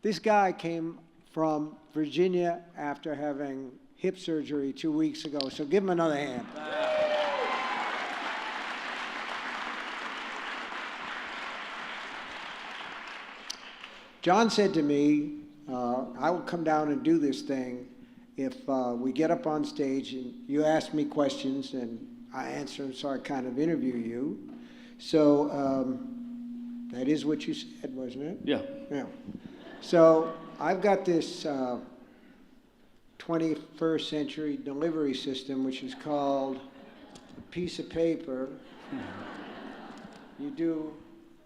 This guy came from Virginia after having hip surgery 2 weeks ago, so give him another hand. John said to me, I will come down and do this thing if we get up on stage and you ask me questions and I answer them, so I kind of interview you. So that is what you said, wasn't it? Yeah. Yeah. So I've got this 21st century delivery system, which is called a piece of paper. You do,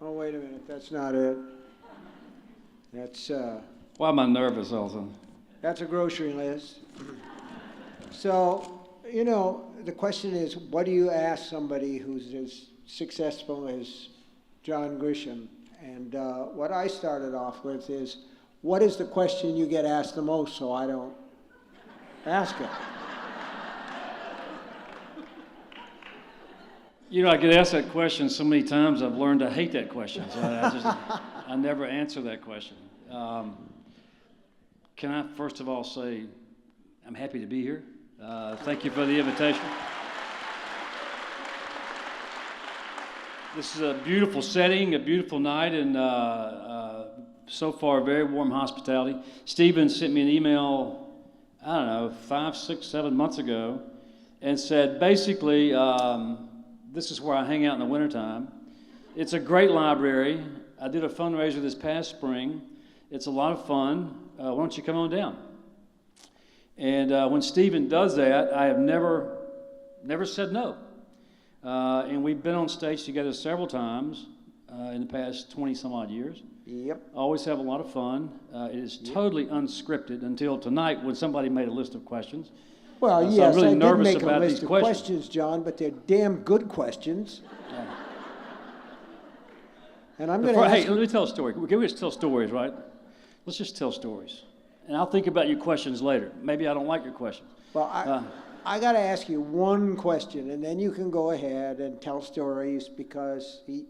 oh, wait a minute, that's not it. That's, Why am I nervous all of a sudden? that's a grocery list. So, you know, the question is, what do you ask somebody who's as successful as John Grisham? And what I started off with is, what is the question you get asked the most so I don't ask it? You know, I get asked that question so many times, I've learned to hate that question. So I never answer that question. Can I first of all say, I'm happy to be here. Thank you for the invitation. This is a beautiful setting, a beautiful night, and so far, very warm hospitality. Stephen sent me an email, I don't know, 5, 6, 7 months ago, and said, basically, this is where I hang out in the wintertime. It's a great library. I did a fundraiser this past spring. It's a lot of fun. Why don't you come on down? And when Stephen does that, I have never said no. And we've been on stage together several times in the past 20-some-odd years. Yep. Always have a lot of fun. It is totally unscripted until tonight when somebody made a list of questions. Well, So yes, I'm really I did nervous make a about list these of questions. questions, John, but they're damn good questions. Yeah. And I'm going to ask... Hey, let me tell a story. Can we just tell stories, right? Let's just tell stories. And I'll think about your questions later. Maybe I don't like your questions. Well, I got to ask you one question, and then you can go ahead and tell stories, because he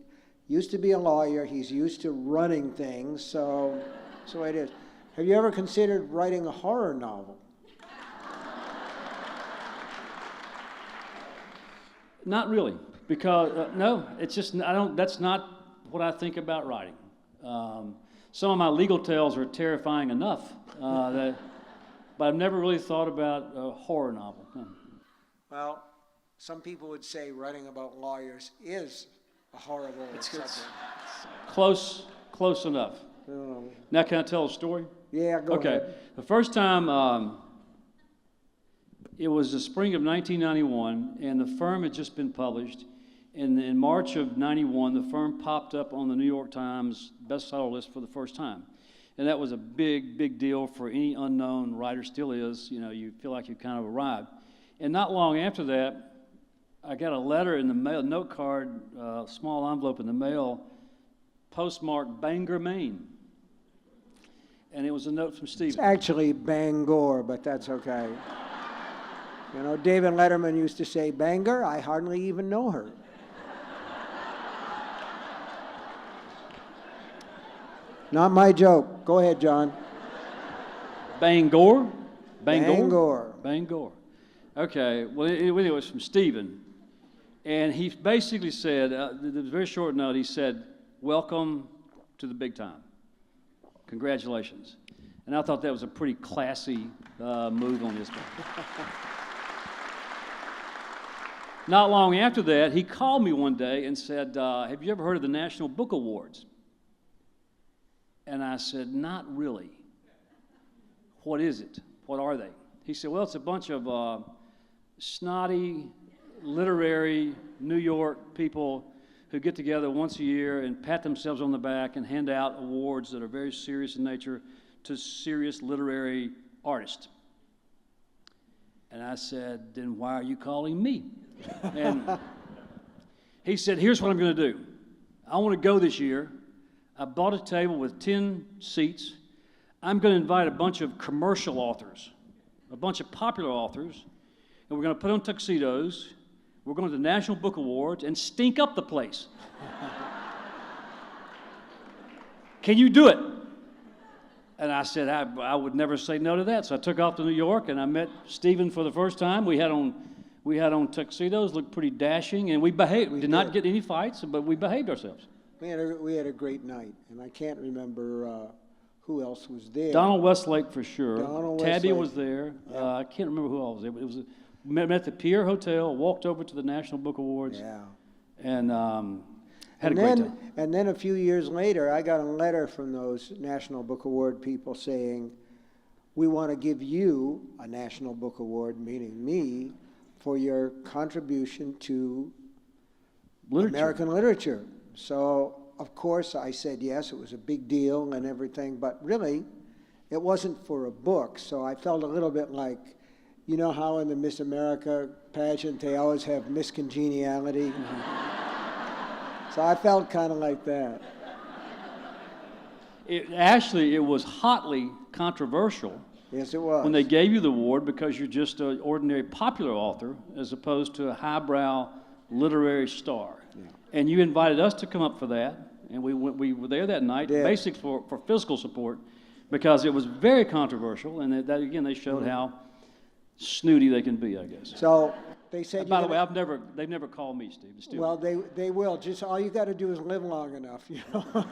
used to be a lawyer. He's used to running things, so it is. Have you ever considered writing a horror novel? Not really, because no, it's just I don't. That's not what I think about writing. Some of my legal tales are terrifying enough, but I've never really thought about a horror novel. No. Well, some people would say writing about lawyers is a horrible subject. Close enough. Now, can I tell a story? Yeah, go ahead. Okay. The first time, it was the spring of 1991, and the firm had just been published. And in March of 91, the firm popped up on the New York Times bestseller list for the first time. And that was a big, big deal for any unknown writer, still is. You know, you feel like you kind of arrived. And not long after that, I got a letter in the mail, note card, small envelope in the mail, postmarked Bangor, Maine. And it was a note from Stephen. It's actually Bangor, but that's okay. You know, David Letterman used to say, Bangor, I hardly even know her. Not my joke. Go ahead, John. Bangor? Bangor. Bangor. Okay, well, it was from Stephen. And he basically said, it was a very short note, he said, welcome to the big time. Congratulations. And I thought that was a pretty classy move on his part. Not long after that, he called me one day and said, have you ever heard of the National Book Awards? And I said, not really. What is it? What are they? He said, well, it's a bunch of snotty, literary New York people who get together once a year and pat themselves on the back and hand out awards that are very serious in nature to serious literary artists. And I said, then why are you calling me? And he said, here's what I'm going to do. I want to go this year. I bought a table with 10 seats. I'm going to invite a bunch of commercial authors, a bunch of popular authors, and we're going to put on tuxedos. We're going to the National Book Awards and stink up the place. Can you do it? And I said, I would never say no to that. So I took off to New York, and I met Stephen for the first time. We had on tuxedos, looked pretty dashing, and we behaved. We did not get any fights, but we behaved ourselves. We had a great night, and I can't remember who else was there. Donald Westlake for sure. Donald Tabby Westlake. was there. Yeah. I can't remember who else was there. But it was met at the Pier Hotel, walked over to the National Book Awards, Yeah. and had a great time. And then a few years later, I got a letter from those National Book Award people saying, we want to give you a National Book Award, meaning me, for your contribution to American literature. So, of course, I said yes. It was a big deal and everything, but really, it wasn't for a book. So I felt a little bit like, you know how in the Miss America pageant they always have Miss Congeniality? So I felt kind of like that. It was hotly controversial. Yes, it was. When they gave you the award, because you're just an ordinary popular author as opposed to a highbrow literary star. Yeah. And you invited us to come up for that, and we were there that night, basically for physical support, because it was very controversial, and that again, they showed how snooty they can be, I guess. So they said. By the way, they've never called me, Steve. Well, they will. Just all you got to do is live long enough, you know.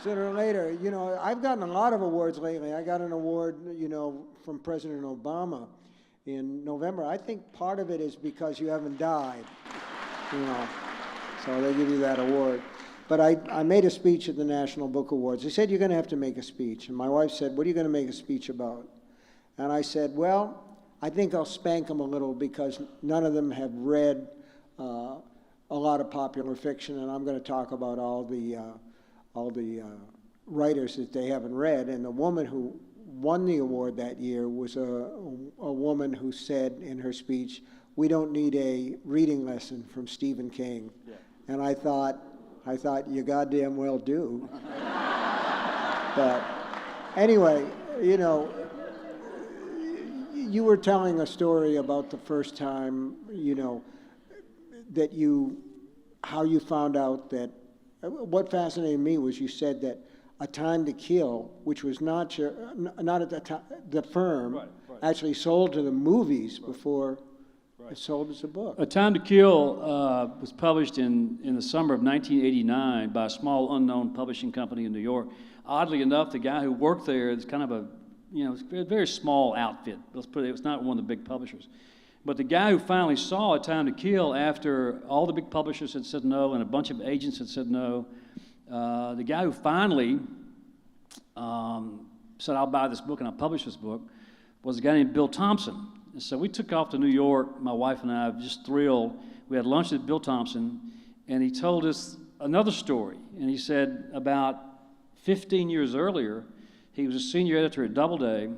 Sooner or later, you know, I've gotten a lot of awards lately. I got an award, you know, from President Obama in November. I think part of it is because you haven't died, you know, so they give you that award. But I made a speech at the National Book Awards. They said, you're going to have to make a speech. And my wife said, what are you going to make a speech about? And I said, well, I think I'll spank them a little because none of them have read a lot of popular fiction, and I'm going to talk about all the writers that they haven't read. And the woman who won the award that year was a woman who said in her speech, we don't need a reading lesson from Stephen King. Yeah. And I thought, you goddamn well do. But anyway, you know, you were telling a story about the first time, you know, how you found out that. What fascinated me was you said that A Time to Kill, which was not at the time, the firm, actually sold to the movies before it sold as a book. A Time to Kill was published in the summer of 1989 by a small unknown publishing company in New York. Oddly enough, the guy who worked there is kind of it's a very small outfit. Let's put it, it's not one of the big publishers. But the guy who finally saw A Time to Kill after all the big publishers had said no and a bunch of agents had said no, the guy who finally said, I'll buy this book and I'll publish this book, was a guy named Bill Thompson. And so we took off to New York, my wife and I, just thrilled. We had lunch with Bill Thompson, and he told us another story. And he said about 15 years earlier, he was a senior editor at Doubleday,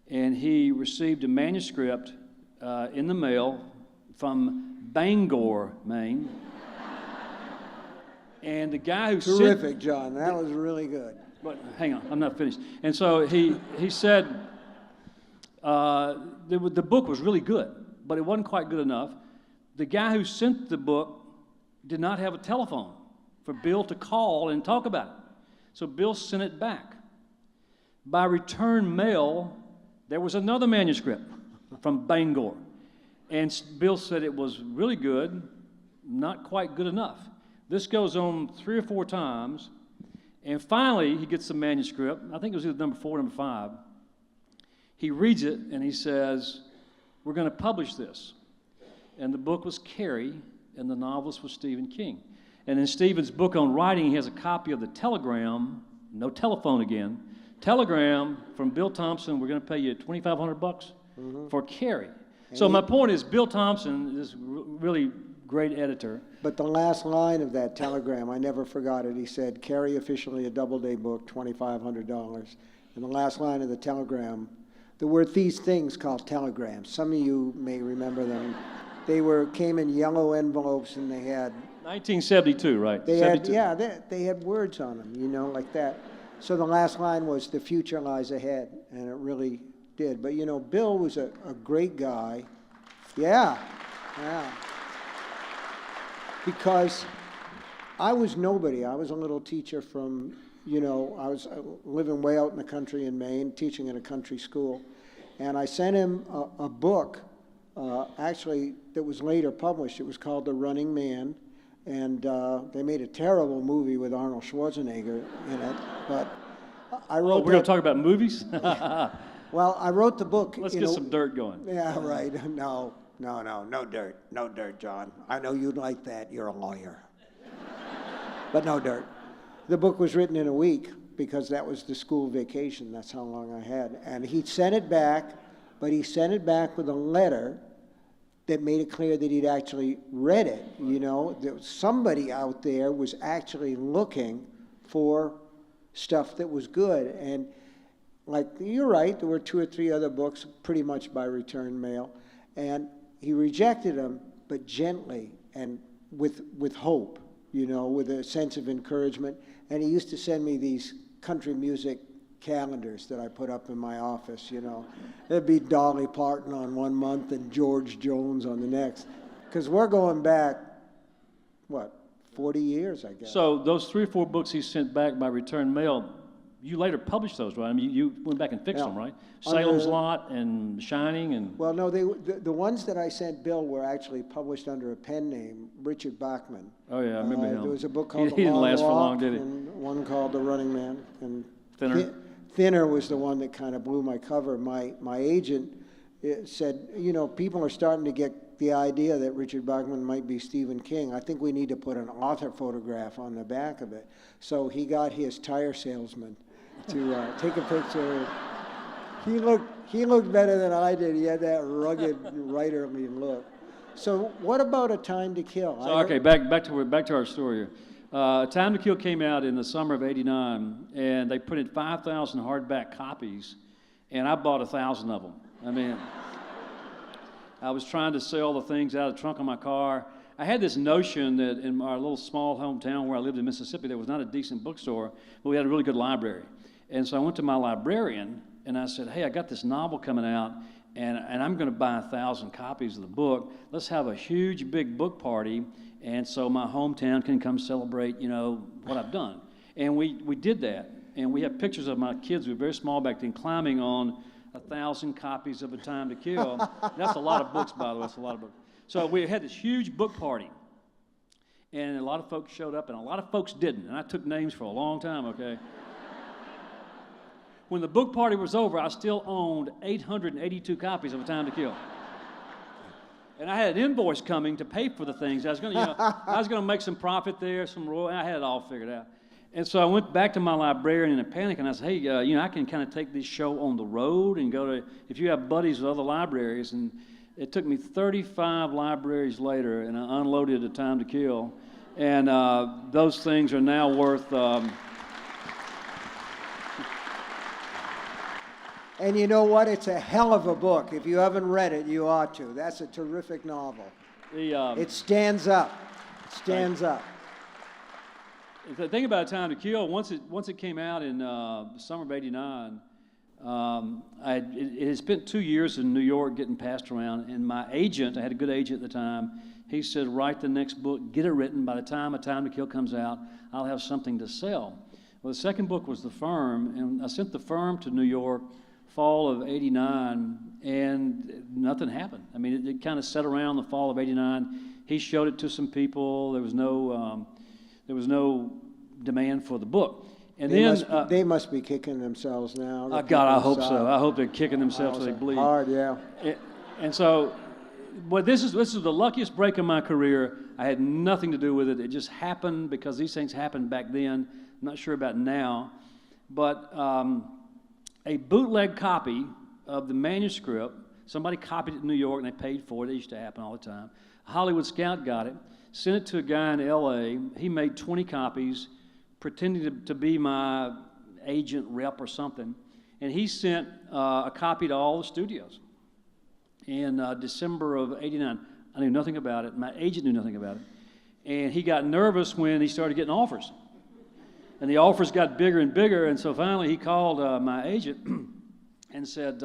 and he received a manuscript in the mail from Bangor, Maine. And the guy who Terrific, John. That was really good. But hang on, I'm not finished. And so he said the book was really good, but it wasn't quite good enough. The guy who sent the book did not have a telephone for Bill to call and talk about it. So Bill sent it back. By return mail, there was another manuscript from Bangor. And Bill said it was really good, not quite good enough. This goes on 3 or 4 times, and finally he gets the manuscript. I think it was either number 4 or number 5. He reads it, and he says, we're going to publish this. And the book was Carrie, and the novelist was Stephen King. And in Stephen's book on writing, he has a copy of the telegram, no telephone again, telegram from Bill Thompson, we're going to pay you $2,500 for Carrie. So my point is, Bill Thompson is really great editor. But the last line of that telegram, I never forgot it. He said, Carrie officially a Doubleday book, $2,500. And the last line of the telegram, there were these things called telegrams. Some of you may remember them. They came in yellow envelopes, and they had 1972, right? They had words on them, you know, like that. So the last line was, the future lies ahead, and it really did. But, you know, Bill was a great guy. Yeah. Because I was nobody. I was a little teacher from, I was living way out in the country in Maine, teaching in a country school. And I sent him a book, actually, that was later published. It was called The Running Man. And they made a terrible movie with Arnold Schwarzenegger in it. But I wrote we're going to talk about movies? Well, I wrote the book. Let's get some dirt going. Yeah, right. No dirt. No dirt, John. I know you'd like that. You're a lawyer. But no dirt. The book was written in a week because that was the school vacation. That's how long I had. And he sent it back, but he sent it back with a letter that made it clear that he'd actually read it. That somebody out there was actually looking for stuff that was good. And like, you're right, there were 2 or 3 other books pretty much by return mail. And he rejected them, but gently and with hope, with a sense of encouragement. And he used to send me these country music calendars that I put up in my office, There'd be Dolly Parton on one month and George Jones on the next. Because we're going back, 40 years, I guess. So those 3 or 4 books he sent back by return mail, you later published those, right? I mean, you went back and fixed them, right? Salem's Lot and Shining and... Well, no, the ones that I sent Bill were actually published under a pen name, Richard Bachman. Oh, yeah, I remember him. There was a book called He didn't last for long, did he? And one called The Running Man. And Thinner? Thinner was the one that kind of blew my cover. My agent said, people are starting to get the idea that Richard Bachman might be Stephen King. I think we need to put an author photograph on the back of it. So he got his tire salesman to take a picture. He looked better than I did. He had that rugged, writerly look. So what about A Time to Kill? So, okay, back to our story here. Time to Kill came out in the summer of '89, and they printed 5,000 hardback copies, and I bought 1,000 of them. I mean, I was trying to sell the things out of the trunk of my car. I had this notion that in our little small hometown where I lived in Mississippi, there was not a decent bookstore, but we had a really good library. And so I went to my librarian, and I said, hey, I got this novel coming out, and I'm going to buy 1,000 copies of the book. Let's have a huge, big book party, and so my hometown can come celebrate, what I've done. And we did that, and we have pictures of my kids who were very small back then climbing on 1,000 copies of A Time to Kill. That's a lot of books, by the way. That's a lot of books. So we had this huge book party, and a lot of folks showed up, and a lot of folks didn't, and I took names for a long time, okay? When the book party was over, I still owned 882 copies of A Time to Kill. And I had an invoice coming to pay for the things. I was going to make some profit there, I had it all figured out. And so I went back to my librarian in a panic, and I said, hey, I can kind of take this show on the road and go to, if you have buddies with other libraries. And it took me 35 libraries later, and I unloaded A Time to Kill. And those things are now worth... And you know what? It's a hell of a book. If you haven't read it, you ought to. That's a terrific novel. It stands up. It stands up. The thing about A Time to Kill, once it came out in the summer of '89, it had spent 2 years in New York getting passed around, and my agent, I had a good agent at the time, he said, write the next book, get it written. By the time A Time to Kill comes out, I'll have something to sell. Well, the second book was The Firm, and I sent The Firm to New York fall of '89, and nothing happened. I mean, it kind of sat around the fall of '89. He showed it to some people. There was no demand for the book. And they must be kicking themselves now. God, I hope so. I hope they're kicking themselves till they bleed. Hard, yeah. And so, but this is the luckiest break in my career. I had nothing to do with it. It just happened because these things happened back then. I'm not sure about now, but a bootleg copy of the manuscript, somebody copied it in New York and they paid for it. It used to happen all the time. A Hollywood scout got it, sent it to a guy in L.A. He made 20 copies, pretending to be my agent rep or something, and he sent a copy to all the studios. In December of '89, I knew nothing about it. My agent knew nothing about it, and he got nervous when he started getting offers. And the offers got bigger and bigger, and so finally he called my agent and said,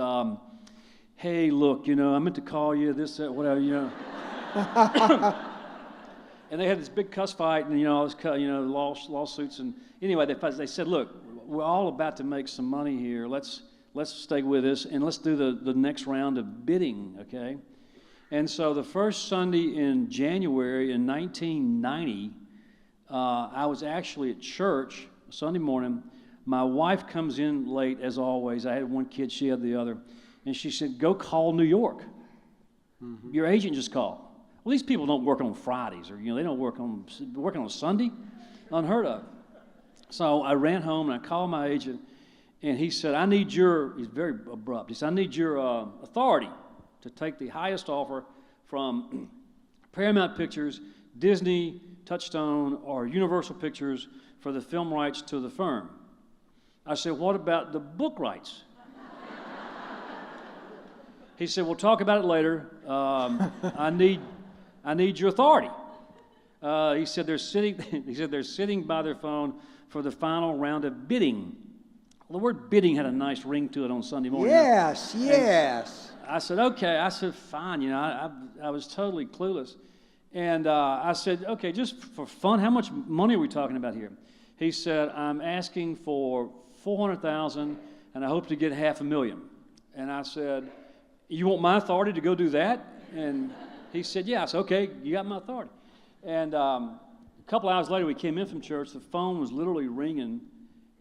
hey, look, I meant to call you, this, that, whatever, And they had this big cuss fight, and all this, lawsuits. And anyway, they said, "Look, we're all about to make some money here. Let's stay with this, and let's do the next round of bidding, okay?" And so the first Sunday in January in 1990, I was actually at church Sunday morning. My wife comes in late, as always. I had one kid, she had the other. And she said, "Go call New York. Your agent just called." Well, these people don't work on Fridays, or they don't working on Sunday. Unheard of. So I ran home and I called my agent, and he said, he's very abrupt. He said, "I need your authority to take the highest offer from Paramount Pictures, Disney, Touchstone, or Universal Pictures for the film rights to the firm." I said, "What about the book rights?" He said, "We'll talk about it later. I need your authority." He said they're sitting by their phone for the final round of bidding. Well, the word bidding had a nice ring to it on Sunday morning. Yes, yes. I said, "Okay." I said, "Fine." I was totally clueless. And I said, "Okay, just for fun, how much money are we talking about here?" He said, "I'm asking for $400,000, and I hope to get $500,000. And I said, "You want my authority to go do that?" And he said, "Yeah." I said, "Okay, you got my authority." And a couple hours later, we came in from church. The phone was literally ringing,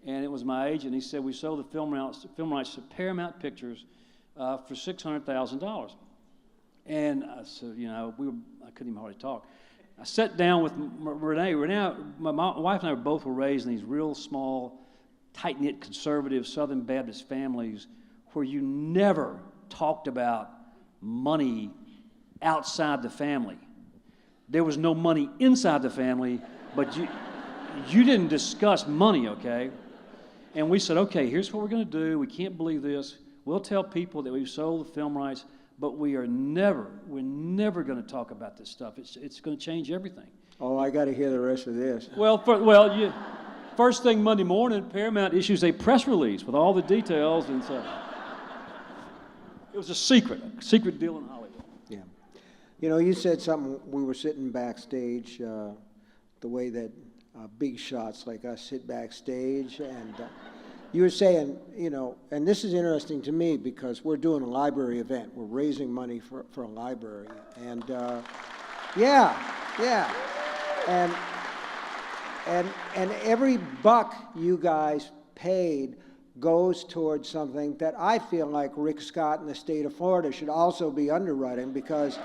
and it was my agent. He said, "We sold the film rights to Paramount Pictures for $600,000. And I said, I couldn't even hardly talk. I sat down with Renee. My wife and I both were raised in these real small, tight-knit, conservative Southern Baptist families where you never talked about money outside the family. There was no money inside the family, but you didn't discuss money, okay? And we said, "Okay, here's what we're going to do. We can't believe this. We'll tell people that we've sold the film rights, but we're never going to talk about this stuff. It's going to change everything." Oh, I got to hear the rest of this. First thing Monday morning, Paramount issues a press release with all the details, and so it was a secret deal in Hollywood. Yeah. You said something, we were sitting backstage, the way that big shots like us sit backstage, and you were saying, and this is interesting to me because we're doing a library event. We're raising money for a library, and yeah. And every buck you guys paid goes towards something that I feel like Rick Scott in the state of Florida should also be underwriting because,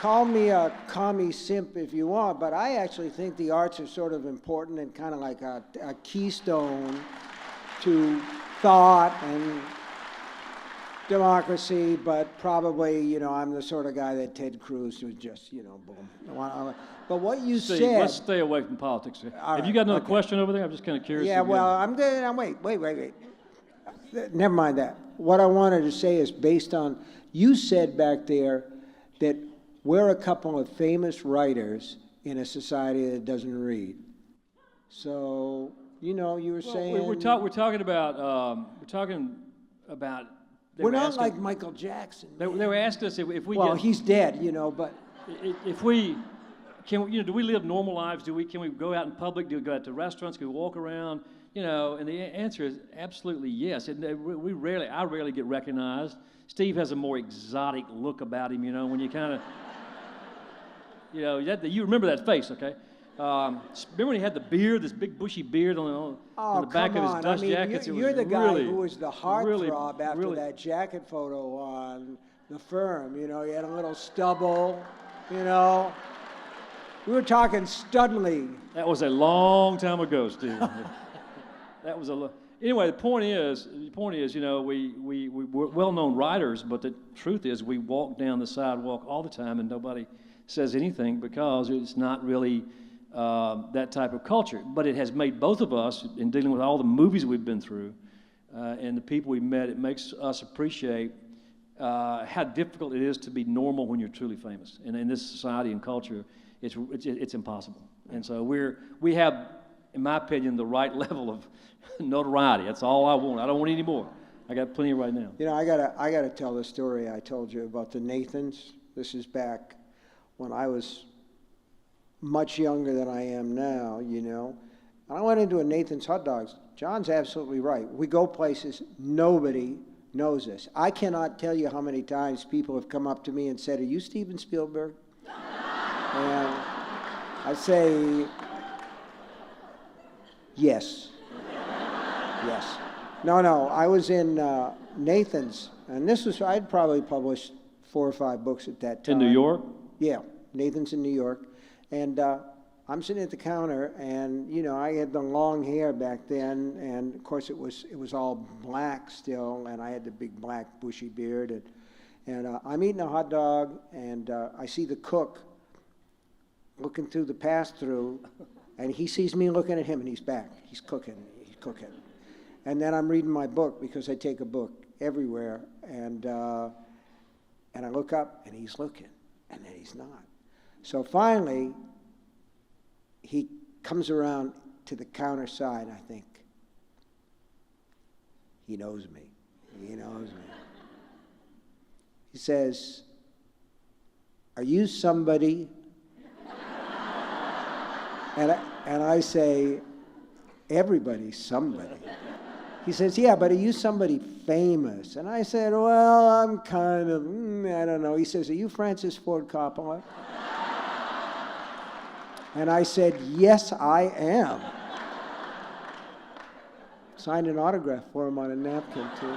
call me a commie simp if you want, but I actually think the arts are sort of important and kind of like a keystone to thought and democracy, but probably, I'm the sort of guy that Ted Cruz would just, boom. But what you Steve, said... let's stay away from politics here. Have you got another question over there? I'm just kind of curious. Yeah, well, I'm good. Wait. Never mind that. What I wanted to say is based on, you said back there that we're a couple of famous writers in a society that doesn't read. So, you were saying... We're talking about... We're not like Michael Jackson. They were asking us if we Well, he's dead, but... If do we live normal lives? Can we go out in public? Do we go out to restaurants? Can we walk around? And the answer is absolutely yes. I rarely get recognized. Steve has a more exotic look about him, when you kind of, you remember that face, okay? Remember when he had the beard, this big bushy beard on the back of his dust jackets? You're the guy who was the heartthrob after that jacket photo on The Firm. He had a little stubble, We were talking Studley. That was a long time ago, Steve. That was Anyway, the point is, we're well-known writers, but the truth is we walk down the sidewalk all the time and nobody says anything because it's not really that type of culture. But it has made both of us, in dealing with all the movies we've been through and the people we've met, it makes us appreciate how difficult it is to be normal when you're truly famous. And in this society and culture, it's impossible. And so we have, in my opinion, the right level of notoriety. That's all I want. I don't want any more. I got plenty right now. You know, I gotta tell the story I told you about the Nathans. This is back when I was much younger than I am now, you know. And I went into a Nathan's Hot Dogs. John's absolutely right. We go places, nobody knows us. I cannot tell you how many times people have come up to me and said, "Are you Steven Spielberg?" And I say, yes. Yes. No, I was in Nathan's, and this was, I'd probably published 4 or 5 books at that time. In New York? Yeah, Nathan's in New York. And I'm sitting at the counter, and, you know, I had the long hair back then, and of course it was all black still, and I had the big black bushy beard, and I'm eating a hot dog, and I see the cook looking through the pass-through, and he sees me looking at him, and he's back. He's cooking. And then I'm reading my book, because I take a book everywhere, and I look up, and he's looking, and then he's not. So finally, he comes around to the counter side, and I think, he knows me. He knows me. He says, "Are you somebody?" And I say, "Everybody's somebody." He says, "Yeah, but are you somebody famous?" And I said, "Well, I'm kind of, I don't know." He says, "Are you Francis Ford Coppola?" And I said, "Yes, I am." Signed an autograph for him on a napkin, too.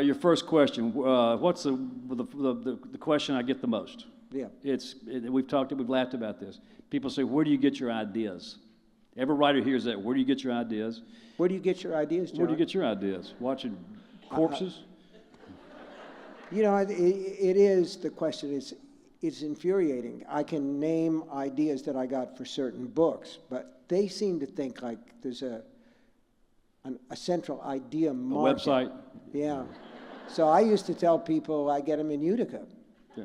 Your first question, what's the question I get the most? Yeah. We've laughed about this. People say, "Where do you get your ideas?" Every writer hears that. Where do you get your ideas? Where do you get your ideas, John? Where do you get your ideas? Watching corpses? You know, it is, the question is, it's infuriating. I can name ideas that I got for certain books, but they seem to think like there's a central idea market. A website? Yeah. So I used to tell people I get them in Utica. Yeah.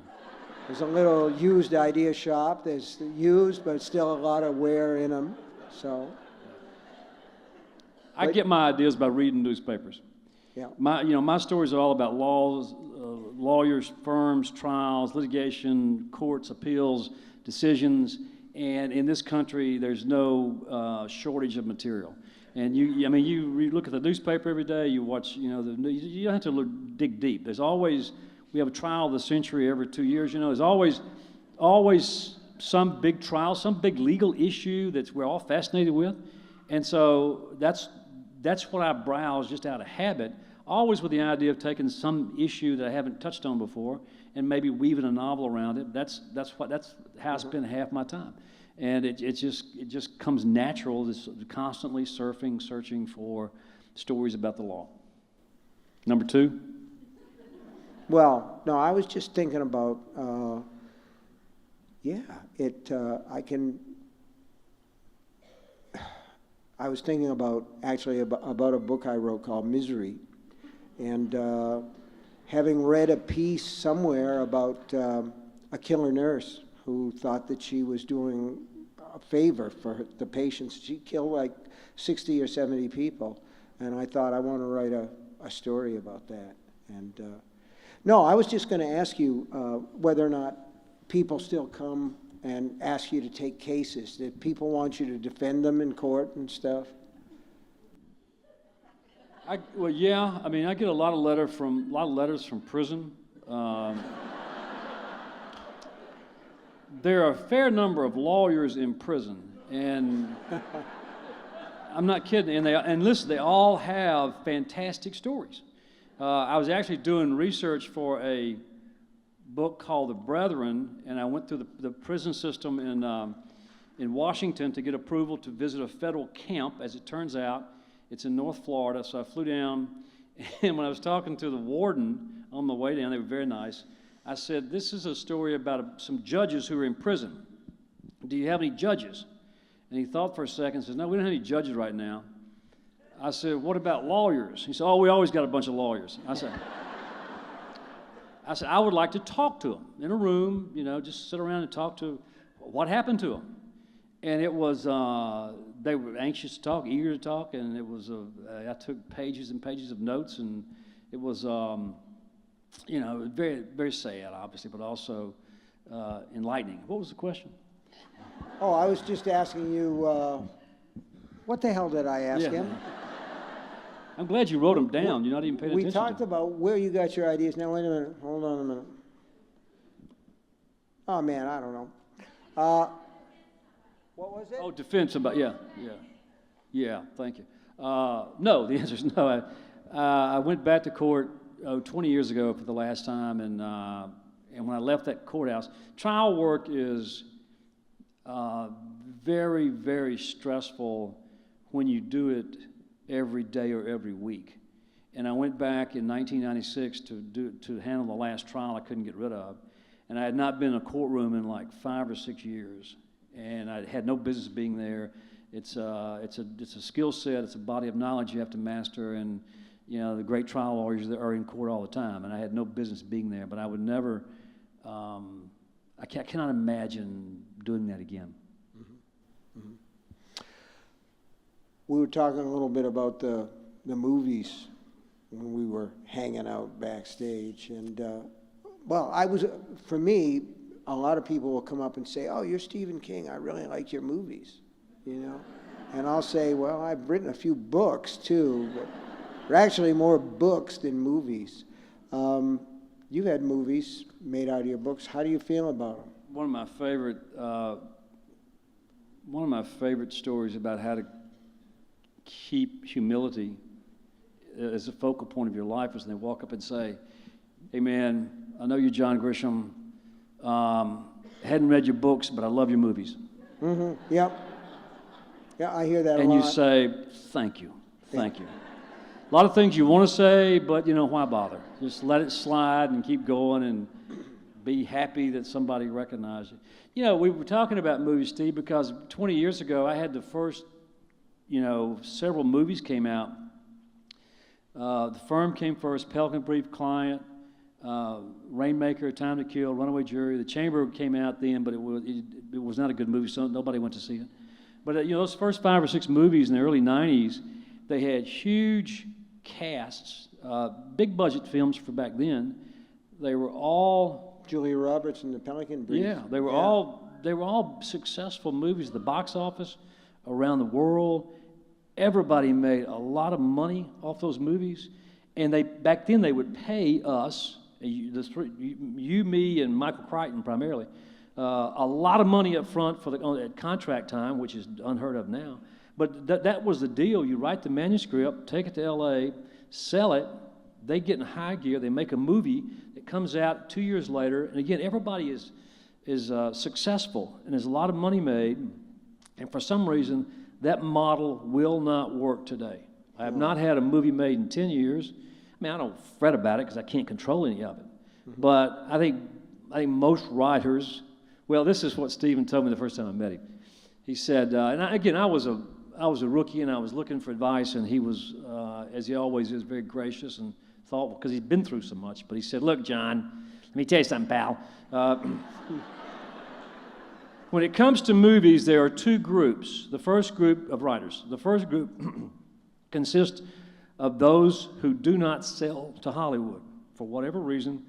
There's a little used idea shop. There's used, but still a lot of wear in them. So. I get my ideas by reading newspapers. Yeah. My stories are all about laws, lawyers, firms, trials, litigation, courts, appeals, decisions, and in this country, there's no shortage of material. And you look at the newspaper every day. You watch, you don't have to dig deep. We have a trial of the century every 2 years. There's always some big trial, some big legal issue that we're all fascinated with, and so that's what I browse just out of habit, always with the idea of taking some issue that I haven't touched on before and maybe weaving a novel around it. That's how I spend half my time. And it just comes natural, this constantly searching for stories about the law. Number 2? Well, no, I was just thinking about, I was thinking about a book I wrote called Misery, and having read a piece somewhere about a killer nurse who thought that she was doing a favor for the patients. She killed like 60 or 70 people, and I thought, I want to write a story about that. And no, I was just going to ask you whether or not people still come and ask you to take cases, that people want you to defend them in court and stuff. I get a lot of letters from prison. There are a fair number of lawyers in prison, and I'm not kidding. And listen, they all have fantastic stories. I was actually doing research for a book called The Brethren, and I went through the prison system in Washington to get approval to visit a federal camp. As it turns out, it's in North Florida, so I flew down, and when I was talking to the warden on the way down, they were very nice, I said, "This is a story about some judges who are in prison. Do you have any judges?" And he thought for a second and says, "No, we don't have any judges right now." I said, "What about lawyers?" He said, "Oh, we always got a bunch of lawyers." I said, I would like to talk to them in a room, just sit around and talk to what happened to them. And it was, they were anxious to talk, eager to talk, and it was, I took pages and pages of notes, and it was, very, very sad, obviously, but also enlightening. What was the question? Oh, I was just asking you, what the hell did I ask him? I'm glad you wrote them down. You're not even paying attention. We talked about where you got your ideas. Now, wait a minute. Hold on a minute. Oh, man, I don't know. What was it? Oh, defense about, yeah, thank you. No, the answer is no. I went back to court 20 years ago for the last time, and when I left that courthouse, trial work is very, very stressful when you do it every day or every week. And I went back in 1996 to handle the last trial I couldn't get rid of, and I had not been in a courtroom in like 5 or 6 years, and I had no business being there. It's a skill set, it's a body of knowledge you have to master, and the great trial lawyers that are in court all the time, and I had no business being there. But I would never, I cannot imagine doing that again. Mm-hmm. Mm-hmm. We were talking a little bit about the movies when we were hanging out backstage, and for me, a lot of people will come up and say, "Oh, you're Stephen King. I really like your movies," and I'll say, "Well, I've written a few books too, but they're actually more books than movies." You've had movies made out of your books. How do you feel about them? One of my favorite stories about how to keep humility as a focal point of your life is when they walk up and say, "Hey man, I know you're John Grisham. Hadn't read your books, but I love your movies." Mm-hmm. Yep. Yeah, I hear that a lot. And you say, "Thank you, thank you." A lot of things you want to say, but why bother? Just let it slide and keep going and be happy that somebody recognized you. We were talking about movies, Steve, because 20 years ago I had the first, several movies came out. The Firm came first, Pelican Brief, Client, Rainmaker, Time to Kill, Runaway Jury. The Chamber came out then, but it was not a good movie, so nobody went to see it. But those first 5 or 6 movies in the early 90s, they had huge casts, big budget films for back then. They were all Julia Roberts and the Pelican Brief. Yeah, they were all successful movies at the box office around the world. Everybody made a lot of money off those movies, and back then they would pay us, you, me, and Michael Crichton primarily, a lot of money up front at contract time, which is unheard of now. But that was the deal. You write the manuscript, take it to L.A., sell it. They get in high gear. They make a movie that comes out 2 years later. And again, everybody is successful, and there's a lot of money made. And for some reason, that model will not work today. I have not had a movie made in 10 years. I mean, I don't fret about it because I can't control any of it. Mm-hmm. But I think most writers, well, this is what Stephen told me the first time I met him. He said, I was a rookie, and I was looking for advice, and he was, as he always is, very gracious and thoughtful because he'd been through so much. But he said, "Look, John, let me tell you something, pal. When it comes to movies, there are 2 groups. The first group of writers. The first group consists of those who do not sell to Hollywood. For whatever reason,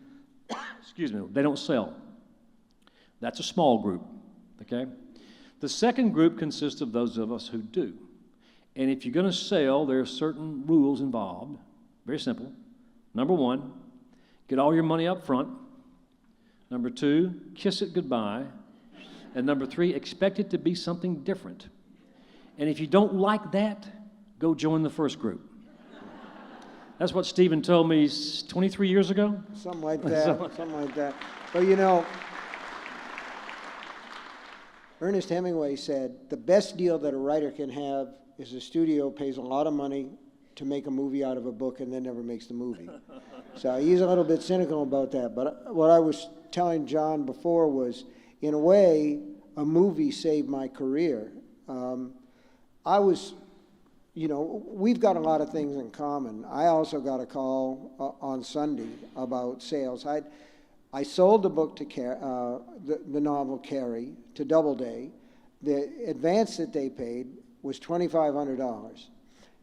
excuse me, they don't sell. That's a small group, okay? The second group consists of those of us who do. And if you're going to sell, there are certain rules involved. Very simple. Number 1, get all your money up front. Number 2, kiss it goodbye. And number 3, expect it to be something different. And if you don't like that, go join the first group." That's what Stephen told me 23 years ago. Something like that. Something like that. But Ernest Hemingway said, the best deal that a writer can have is a studio pays a lot of money to make a movie out of a book and then never makes the movie. So he's a little bit cynical about that. But what I was telling John before was, in a way, a movie saved my career. I was, we've got a lot of things in common. I also got a call on Sunday about sales. I sold the book to the novel Carrie to Doubleday. The advance that they paid was $2,500.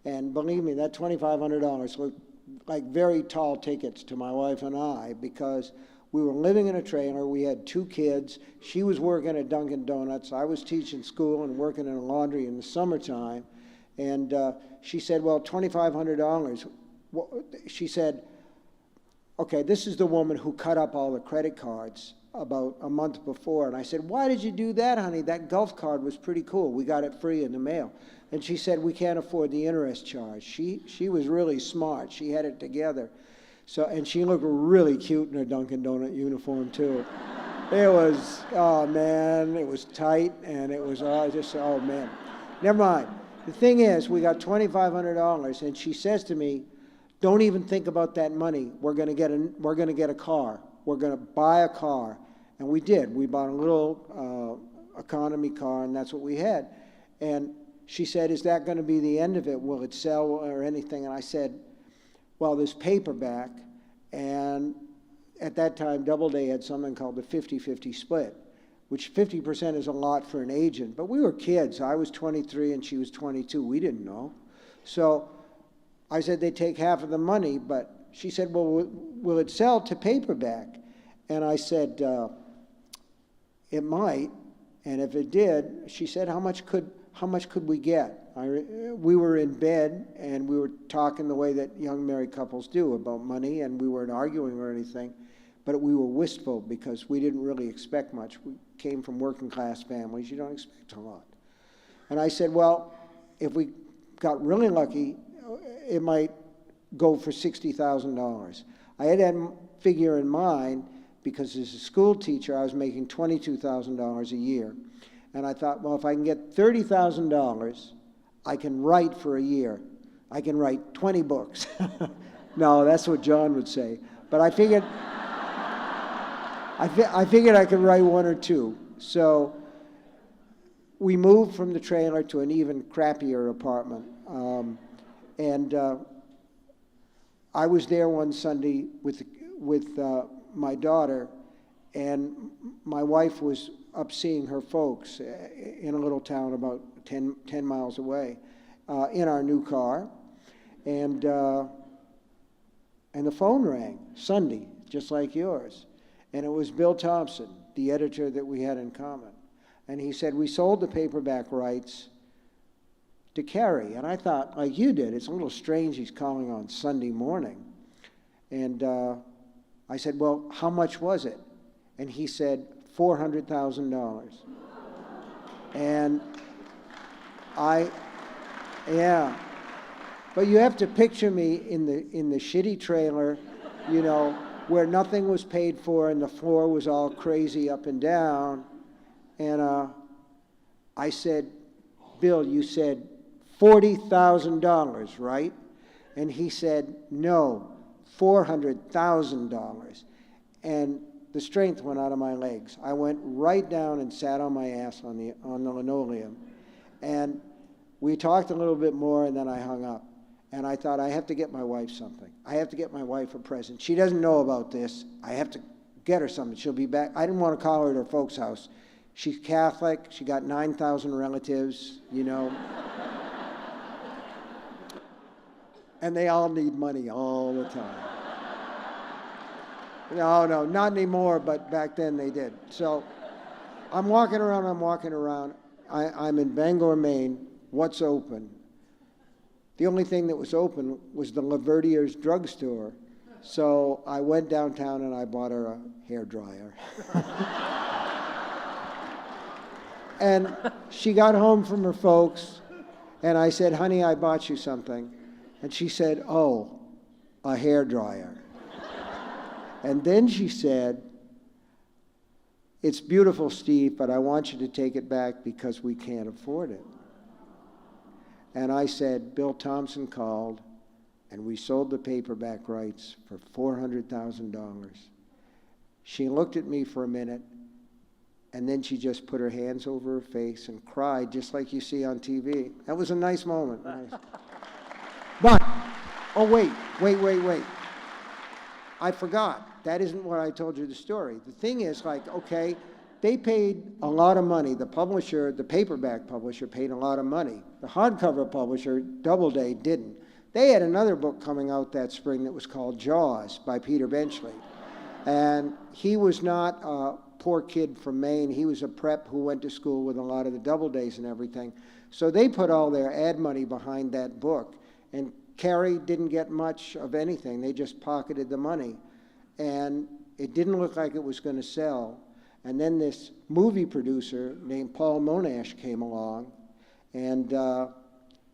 And believe me, that $2,500 looked like very tall tickets to my wife and I, because we were living in a trailer. We had 2 kids. She was working at Dunkin' Donuts. I was teaching school and working in a laundry in the summertime. And she said, well, $2,500. She said, okay, this is the woman who cut up all the credit cards about a month before. And I said, why did you do that, honey? That Gulf card was pretty cool. We got it free in the mail. And she said, we can't afford the interest charge. She was really smart. She had it together. And she looked really cute in her Dunkin' Donut uniform, too. It was, oh, man, it was tight, and it was oh, man. Never mind. The thing is, we got $2,500, and she says to me, don't even think about that money. We're going to get a car. We're going to buy a car. And we did. We bought a little economy car, and that's what we had. And she said, is that going to be the end of it? Will it sell or anything? And I said, well, there's paperback. And at that time, Doubleday had something called the 50-50 split, which 50% is a lot for an agent. But we were kids. I was 23 and she was 22. We didn't know. So I said they'd take half of the money, but she said, well, will it sell to paperback? And I said, it might. And if it did, she said, how much could we get? We were in bed, and we were talking the way that young married couples do about money, and we weren't arguing or anything, but we were wistful because we didn't really expect much. We came from working class families. You don't expect a lot. And I said, well, if we got really lucky, it might go for $60,000. I had that figure in mind because as a school teacher, I was making $22,000 a year. And I thought, well, if I can get $30,000, I can write for a year. I can write 20 books. No, that's what John would say. But I figured I could write 1 or 2. So we moved from the trailer to an even crappier apartment. I was there one Sunday with my daughter, and my wife was up seeing her folks in a little town about 10 miles away in our new car. And the phone rang Sunday, just like yours. And it was Bill Thompson, the editor that we had in common. And he said, we sold the paperback rights to Carrie. And I thought, like you did, it's a little strange he's calling on Sunday morning. And I said, well, how much was it? And he said, $400,000. And yeah. But you have to picture me in the shitty trailer, where nothing was paid for and the floor was all crazy up and down. And I said, Bill, you said $40,000, right? And he said, no, $400,000. And the strength went out of my legs. I went right down and sat on my ass on the linoleum. And we talked a little bit more, and then I hung up. And I thought, I have to get my wife something. I have to get my wife a present. She doesn't know about this. I have to get her something. She'll be back. I didn't want to call her at her folks' house. She's Catholic. She got 9,000 relatives, And they all need money all the time. No, not anymore, but back then they did. So I'm walking around. I'm in Bangor, Maine. What's open? The only thing that was open was the Laverdier's drugstore. So I went downtown and I bought her a hairdryer. And she got home from her folks, and I said, honey, I bought you something. And she said, oh, a hairdryer. And then she said, it's beautiful, Steve, but I want you to take it back because we can't afford it. And I said, Bill Thompson called, and we sold the paperback rights for $400,000. She looked at me for a minute, and then she just put her hands over her face and cried, just like you see on TV. That was a nice moment. Nice. But, oh, wait. I forgot. That isn't what I told you the story. The thing is, like, okay, they paid a lot of money. The publisher, the paperback publisher, paid a lot of money. The hardcover publisher, Doubleday, didn't. They had another book coming out that spring that was called Jaws by Peter Benchley. And he was not a poor kid from Maine. He was a prep who went to school with a lot of the Doubledays and everything. So they put all their ad money behind that book. And Carrie didn't get much of anything. They just pocketed the money. And it didn't look like it was going to sell. And then this movie producer named Paul Monash came along, and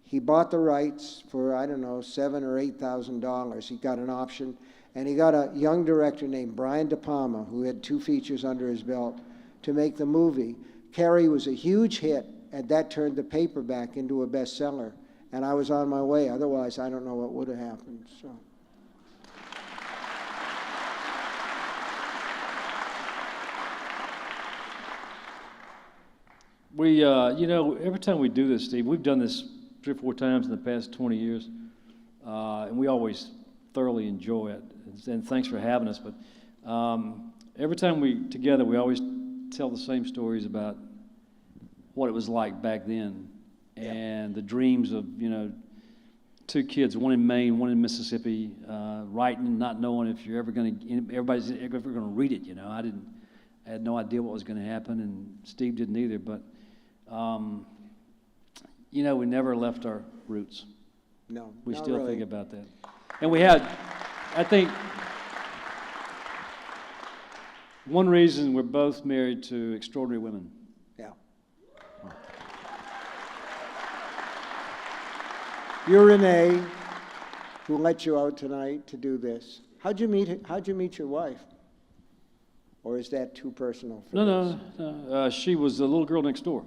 he bought the rights for, I don't know, $7,000 or $8,000. He got an option, and he got a young director named Brian De Palma, who had 2 features under his belt, to make the movie. Carrie was a huge hit, and that turned the paperback into a bestseller. And I was on my way. Otherwise, I don't know what would have happened. So. We, every time we do this, Steve, we've done this 3 or 4 times in the past 20 years, and we always thoroughly enjoy it. And thanks for having us. But every time we together, we always tell the same stories about what it was like back then, and the dreams of 2 kids, one in Maine, one in Mississippi, writing, not knowing if everybody's ever going to read it. I had no idea what was going to happen, and Steve didn't either. But we never left our roots. No, we not still really. think about that. And we had, I think, one reason we're both married to extraordinary women. Yeah. You're Renee, who let you out tonight to do this. How'd you meet your wife? Or is that too personal for this? No. She was the little girl next door.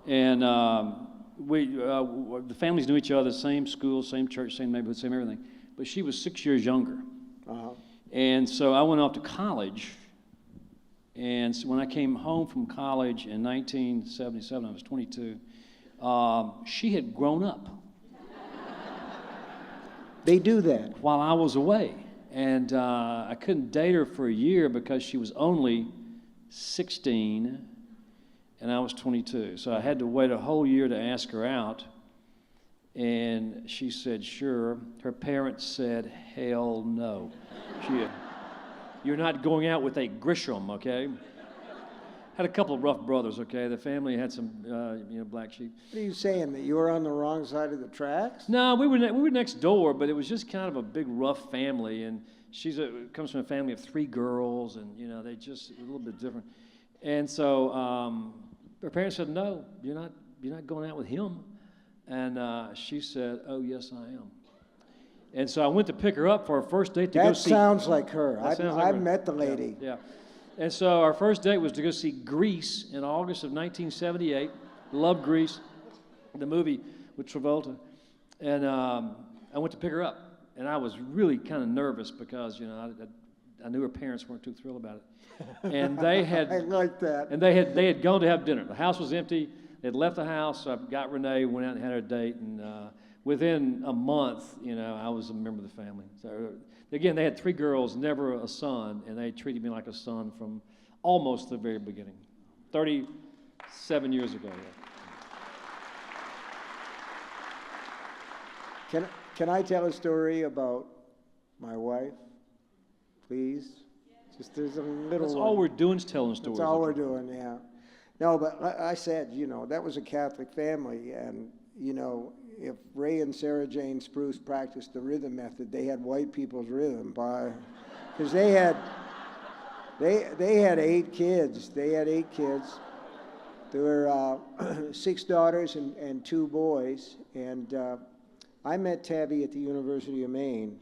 And the families knew each other, same school, same church, same neighborhood, same everything. But she was 6 years younger. Uh-huh. And so I went off to college. And so when I came home from college in 1977, I was 22, she had grown up. They do that. While I was away. And I couldn't date her for a year because she was only 16 and I was 22. So I had to wait a whole year to ask her out. And she said, sure. Her parents said, hell no. You're not going out with a Grisham, okay? Had a couple of rough brothers, okay? The family had some, black sheep. What are you saying, that you were on the wrong side of the tracks? No, we were next door, but it was just kind of a big, rough family. And she comes from a family of 3 girls, and, they just a little bit different. And so her parents said, no, you're not going out with him. And she said, oh, yes, I am. And so I went to pick her up for our first date to go see. That sounds like her. I've her. met the lady. Yeah. And so our first date was to go see Grease in August of 1978. Loved Grease, the movie with Travolta. And I went to pick her up. And I was really kind of nervous because, I knew her parents weren't too thrilled about it. And they had... I like that. And they had gone to have dinner. The house was empty. They'd left the house. So I got Renee, went out and had our date. And within a month, I was a member of the family. So again, they had 3 girls, never a son, and they treated me like a son from almost the very beginning, 37 years ago. Yeah. Can I tell a story about my wife, please? Just there's a little. That's one. all we're doing is telling stories. That's all we're doing, yeah. No, but I said, that was a Catholic family, and if Ray and Sarah Jane Spruce practiced the rhythm method, they had white people's rhythm, because they had 8 kids. They had 8 kids. There were 6 daughters and 2 boys, and I met Tabby at the University of Maine,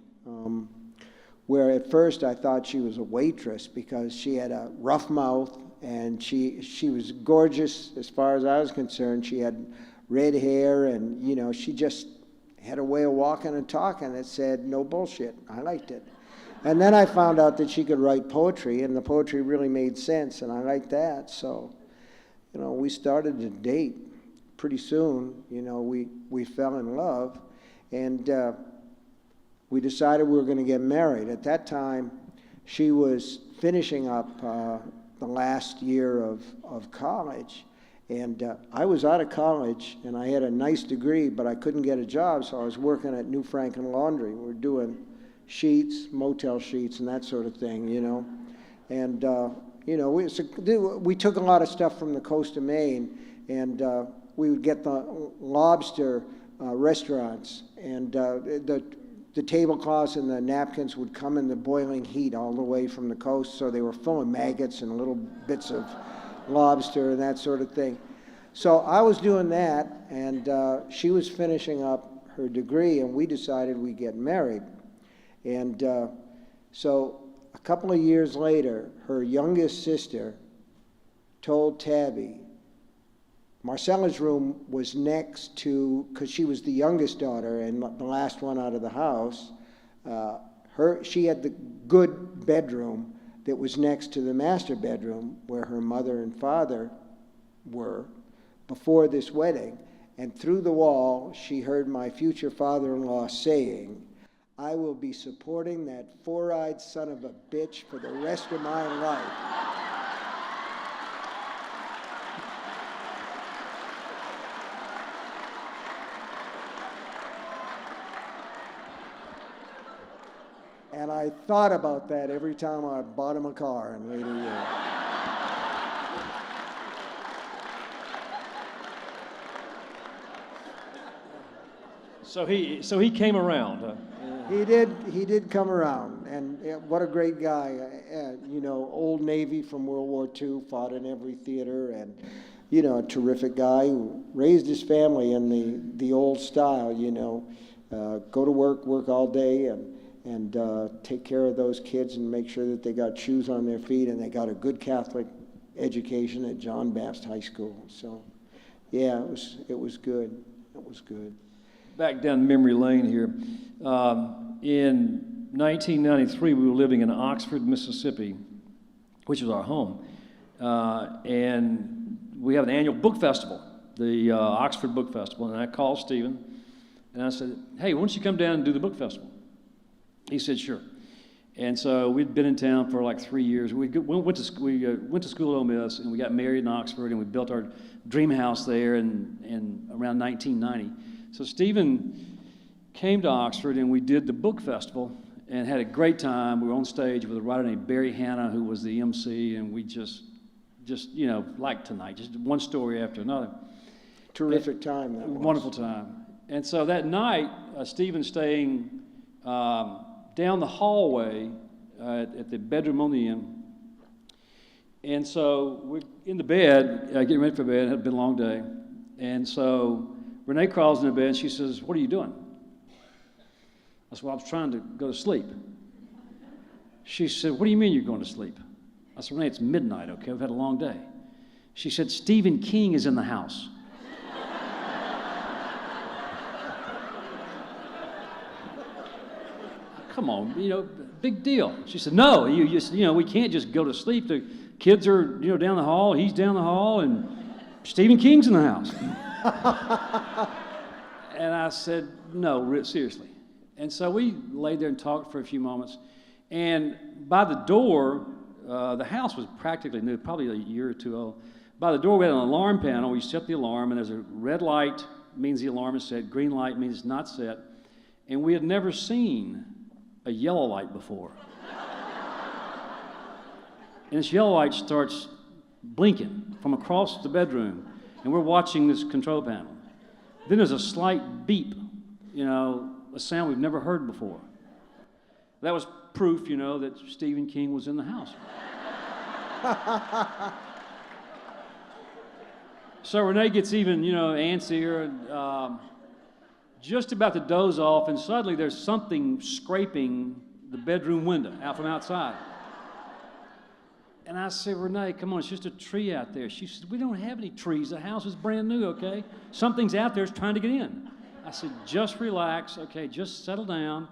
where at first I thought she was a waitress because she had a rough mouth, and she was gorgeous as far as I was concerned. She had red hair, and, she just had a way of walking and talking that said, no bullshit. I liked it. And then I found out that she could write poetry, and the poetry really made sense, and I liked that. So, we started to date pretty soon. We fell in love. And we decided we were going to get married. At that time, she was finishing up the last year of college. And I was out of college, and I had a nice degree, but I couldn't get a job, so I was working at New Franklin Laundry. We were doing sheets, motel sheets, and that sort of thing, you know. And, you know, we took a lot of stuff from the coast of Maine, and we would get the lobster restaurants, and the tablecloths and the napkins would come in the boiling heat all the way from the coast, so they were full of maggots and little bits of lobster and that sort of thing. So I was doing that, and she was finishing up her degree, and we decided we'd get married. And so a couple of years later, her youngest sister told Tabby, Marcella's room was next to, because she was the youngest daughter and the last one out of the house, she had the good bedroom that was next to the master bedroom where her mother and father were before this wedding. And through the wall, she heard my future father-in-law saying, I will be supporting that four-eyed son of a bitch for the rest of my life. And I thought about that every time I bought him a car in later years. So he came around, huh? He did come around, and what a great guy. You know, old Navy from World War II, fought in every theater, and, you know, a terrific guy who raised his family in the old style, you know. Go to work all day, and take care of those kids and make sure that they got shoes on their feet and they got a good Catholic education at John Baptist High School. So, yeah, it was good. It was good. Back down memory lane here. In 1993, we were living in Oxford, Mississippi, which was our home. And we have an annual book festival, the Oxford Book Festival. And I called Stephen, and I said, hey, why don't you come down and do the book festival? He said, sure. And so we'd been in town for like 3 years. We went to school at Ole Miss, and we got married in Oxford, and we built our dream house there in around 1990. So Stephen came to Oxford, and we did the book festival and had a great time. We were on stage with a writer named Barry Hanna, who was the MC, and we just you know, like tonight, just one story after another. Terrific time that was. Wonderful time. And so that night, Stephen staying down the hallway at the bedroom on the end. And so we're in the bed, getting ready for bed. It had been a long day. And so Renee crawls in the bed, and she says, what are you doing? I said, well, I was trying to go to sleep. She said, what do you mean you're going to sleep? I said, Renee, it's midnight, okay? We've had a long day. She said, Stephen King is in the house. Come on, you know, big deal. She said, no, you know, we can't just go to sleep. The kids are, you know, down the hall, he's down the hall, and Stephen King's in the house. And I said, no, seriously. And so we laid there and talked for a few moments. And by the door, the house was practically new, probably a year or two old. By the door, we had an alarm panel. We set the alarm, and there's a red light means the alarm is set, green light means it's not set. And we had never seen a yellow light before. And this yellow light starts blinking from across the bedroom, and we're watching this control panel. Then there's a slight beep, you know, a sound we've never heard before. That was proof, you know, that Stephen King was in the house. So Renee gets even, you know, antsier, and just about to doze off, and suddenly there's something scraping the bedroom window out from outside. And I said, Renee, come on, it's just a tree out there. She said, we don't have any trees. The house is brand new, okay? Something's out there, it's trying to get in. I said, just relax, okay, just settle down.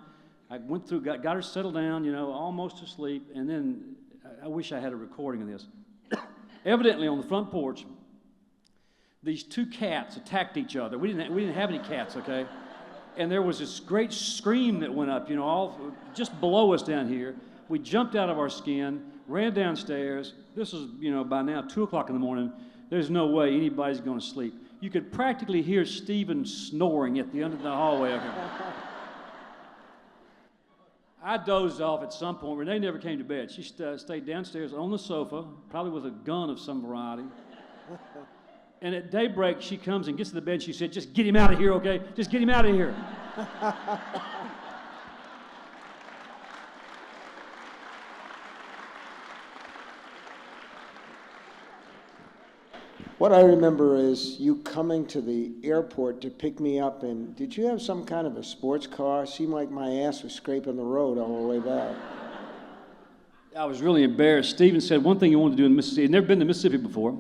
I went through, got her settled down, you know, almost asleep, and then I wish I had a recording of this. Evidently, on the front porch, these two cats attacked each other. We didn't have any cats, okay? and there was this great scream that went up, all just below us down here. We jumped out of our skin, ran downstairs. This was, by now 2 o'clock in the morning. There's no way anybody's going to sleep. You could practically hear Stephen snoring at the end of the hallway up here. I dozed off at some point. Renee never came to bed. She stayed downstairs on the sofa, probably with a gun of some variety. And at daybreak, she comes and gets to the bed, and she said, "Just get him out of here, okay? Just get him out of here." What I remember is you coming to the airport to pick me up, and did you have some kind of a sports car? It seemed like my ass was scraping the road all the way back. I was really embarrassed. Stephen said one thing he wanted to do in Mississippi. He'd never been to Mississippi before.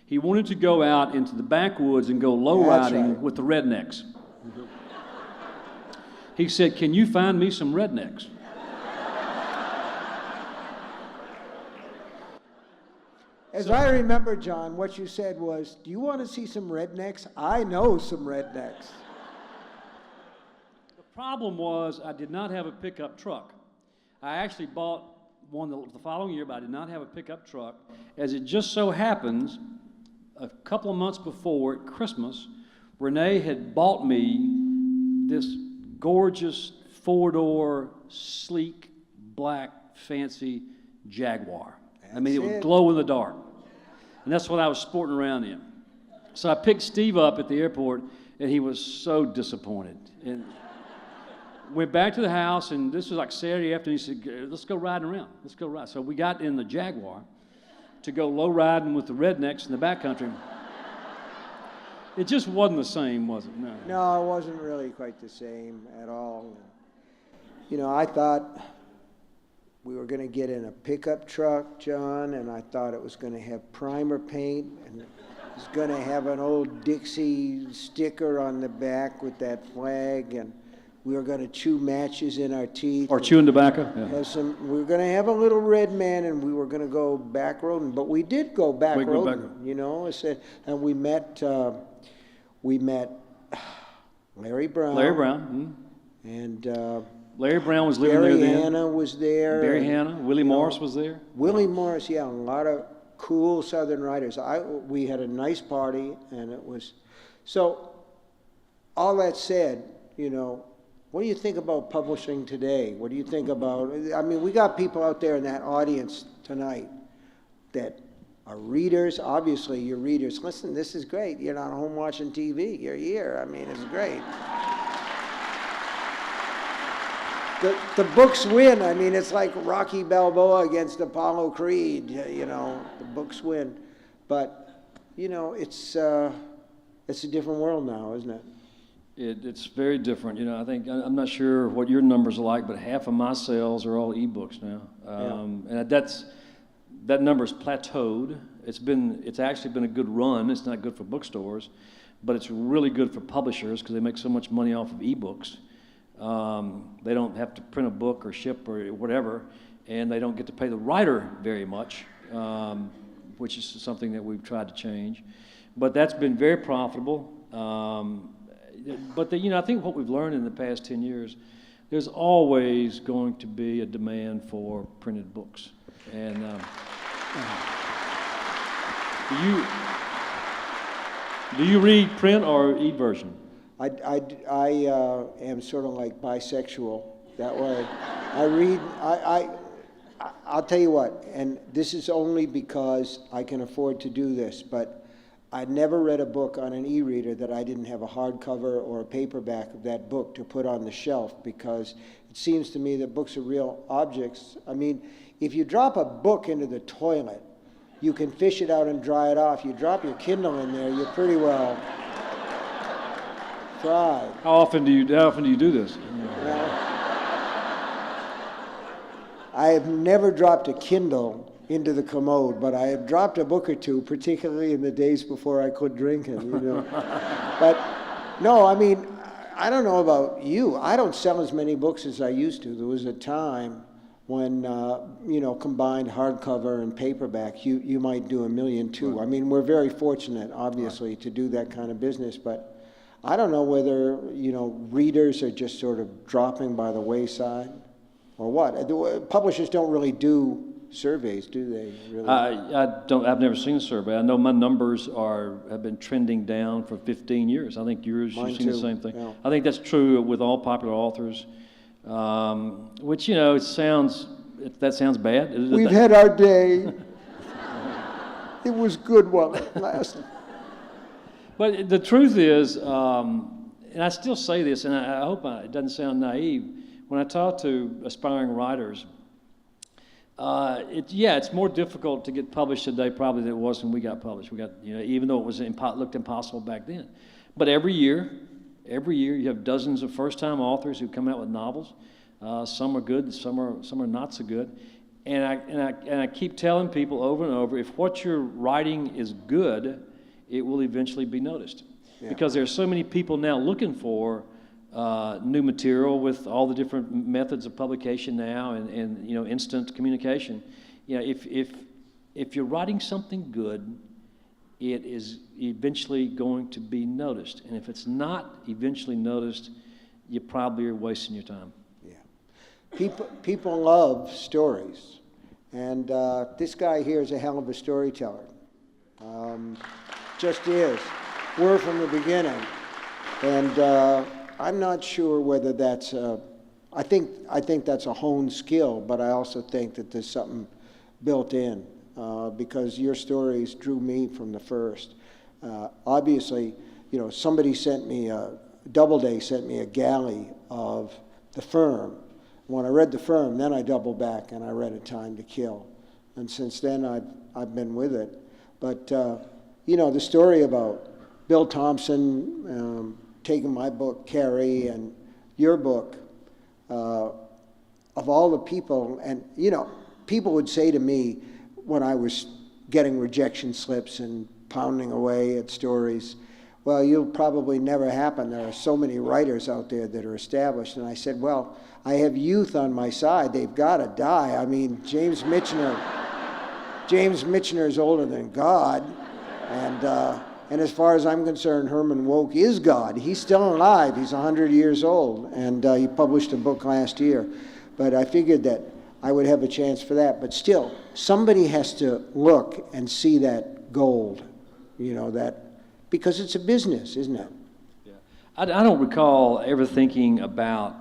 He wanted to go out into the backwoods and go low riding right. with the rednecks. He said, "Can you find me some rednecks?" As I remember, John, what you said was, "Do you want to see some rednecks? I know some rednecks." The problem was I did not have a pickup truck. I actually bought one the following year, but I did not have a pickup truck. As it just so happens, a couple of months before at Christmas, Renee had bought me this gorgeous four-door, sleek, black, fancy Jaguar. I mean, it would glow in the dark. And that's what I was sporting around in. So I picked Steve up at the airport, and he was so disappointed. And went back to the house, and this was like Saturday afternoon. He said, "Let's go riding around. Let's go ride." So we got in the Jaguar to go low riding with the rednecks in the backcountry. It just wasn't the same, was it? No. No, it wasn't really quite the same at all. I thought we were going to get in a pickup truck, John, and I thought it was going to have primer paint, and it was going to have an old Dixie sticker on the back with that flag, and we were going to chew matches in our teeth. Or chewing tobacco? Yeah. We were going to have a little red man, and we were going to go back roading. But we did go back roading, I said, and we met Larry Brown. Larry Brown. And Larry Brown was living Barry there then. Hanna was there. Barry Hanna. Willie Morris was there. Willie Morris, yeah, a lot of cool Southern writers. We had a nice party, and it was... So, all that said, what do you think about publishing today? What do you think about... I mean, we got people out there in that audience tonight that are readers. Obviously, you're readers. Listen, this is great. You're not home watching TV. You're here. I mean, it's great. The books win. I mean, it's like Rocky Balboa against Apollo Creed. The books win. But, it's a different world now, isn't it? It's very different. I think, I'm not sure what your numbers are like, but half of my sales are all ebooks now. And that number's plateaued. It's actually been a good run. It's not good for bookstores, but it's really good for publishers because they make so much money off of ebooks. They don't have to print a book or ship or whatever, and they don't get to pay the writer very much, which is something that we've tried to change. But that's been very profitable. But I think what we've learned in the past 10 years, there's always going to be a demand for printed books. And do you read print or e-version? I am sort of like bisexual that way. I'll tell you what, and this is only because I can afford to do this, but I never read a book on an e-reader that I didn't have a hardcover or a paperback of that book to put on the shelf, because it seems to me that books are real objects. I mean, if you drop a book into the toilet, you can fish it out and dry it off. You drop your Kindle in there, you're pretty well... How often do you do this? Well, I have never dropped a Kindle into the commode, but I have dropped a book or two, particularly in the days before I quit drinking, But no, I mean, I don't know about you. I don't sell as many books as I used to. There was a time when, combined hardcover and paperback, you might do $1 million too. Right. I mean, we're very fortunate, obviously, to do that kind of business, but I don't know whether, readers are just sort of dropping by the wayside or what. Publishers don't really do surveys, do they? Really? I've never seen a survey. I know my numbers have been trending down for 15 years. I think you've seen too. the same thing. Yeah. I think that's true with all popular authors, which, that sounds bad. We've had our day. It was good while it lasted. But the truth is, and I still say this, and I hope it doesn't sound naive, when I talk to aspiring writers, it's more difficult to get published today probably than it was when we got published. We got, even though it looked impossible back then. But every year you have dozens of first-time authors who come out with novels. Some are good, some are not so good. And I keep telling people over and over, if what you're writing is good, it will eventually be noticed. Yeah. Because there are so many people now looking for new material with all the different methods of publication now and instant communication. If you're writing something good, it is eventually going to be noticed. And if it's not eventually noticed, you probably are wasting your time. Yeah. People love stories. And this guy here is a hell of a storyteller. Just is. We're from the beginning. And I'm not sure whether that's I think that's a honed skill, but I also think that there's something built in because your stories drew me from the first. Obviously, somebody sent me Doubleday sent me a galley of The Firm. When I read The Firm, then I doubled back and I read A Time to Kill, and since then I've been with it. But the story about Bill Thompson taking my book, Carrie, and your book, of all the people, and people would say to me when I was getting rejection slips and pounding away at stories, well, you'll probably never happen. There are so many writers out there that are established. And I said, well, I have youth on my side. They've got to die. I mean, James Michener is older than God. And as far as I'm concerned, Herman Wouk is God. He's still alive. He's 100 years old. And he published a book last year. But I figured that I would have a chance for that. But still, somebody has to look and see that gold, because it's a business, isn't it? Yeah. I don't recall ever thinking about,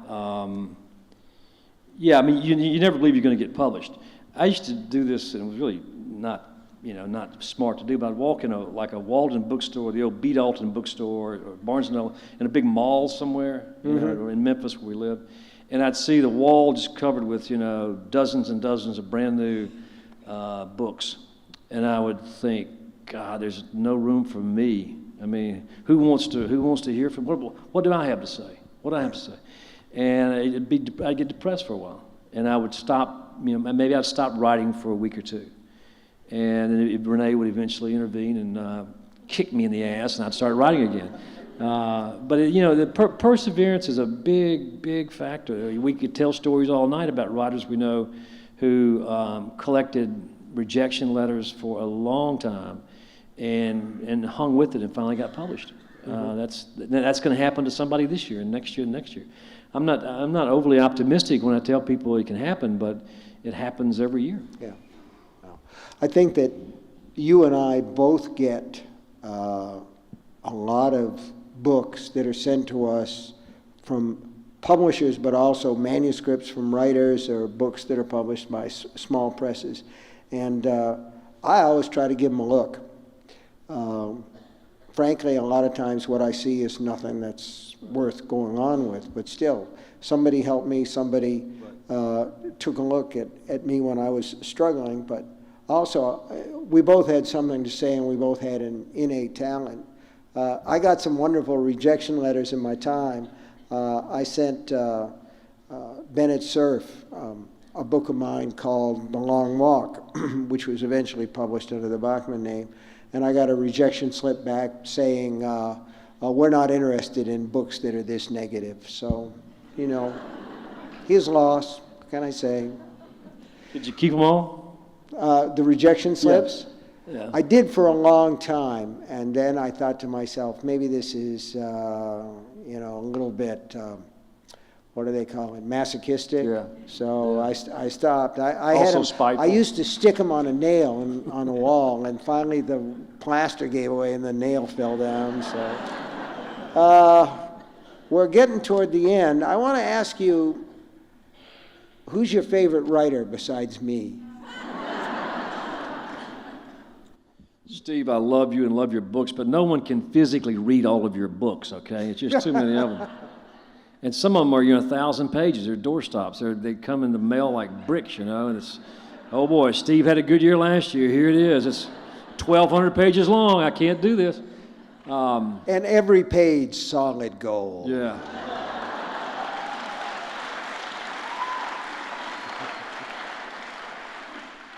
you never believe you're going to get published. I used to do this, and it was really not smart to do, but I'd walk in a Walden bookstore, the old B. Dalton bookstore, or Barnes & Noble, in a big mall somewhere, or in Memphis where we lived, and I'd see the wall just covered with, dozens and dozens of brand new books, and I would think, God, there's no room for me. I mean, who wants to hear from? What do I have to say? What do I have to say? And I'd get depressed for a while, and I would stop. Maybe I'd stop writing for a week or two, and then Renee would eventually intervene and kick me in the ass, and I'd start writing again. But the perseverance is a big, big factor. We could tell stories all night about writers we know who collected rejection letters for a long time and hung with it and finally got published. That's going to happen to somebody this year and next year and next year. I'm not overly optimistic when I tell people it can happen, but it happens every year. Yeah. Well, I think that you and I both get a lot of books that are sent to us from publishers, but also manuscripts from writers or books that are published by small presses. And I always try to give them a look. Frankly, a lot of times what I see is nothing that's worth going on with, but still, somebody helped me, somebody took a look at me when I was struggling, but also we both had something to say and we both had an innate talent. I got some wonderful rejection letters in my time. I sent Bennett Cerf a book of mine called The Long Walk, which was eventually published under the Bachman name. And I got a rejection slip back saying, we're not interested in books that are this negative. So, his loss, what can I say? Did you keep them all? The rejection slips? Yeah. I did for a long time, and then I thought to myself, maybe this is, a little bit, what do they call it, masochistic? Yeah. So Yeah. I stopped. I Also had 'em- spiteful. I used to stick them on a nail on a wall, and finally the plaster gave away and the nail fell down. So we're getting toward the end. I want to ask you, who's your favorite writer besides me? Steve, I love you and love your books, but no one can physically read all of your books, okay? It's just too many of them. And some of them are, 1,000 pages. They're doorstops. They come in the mail like bricks, and it's, oh boy, Steve had a good year last year. Here it is. It's 1,200 pages long. I can't do this. And every page solid gold. Yeah.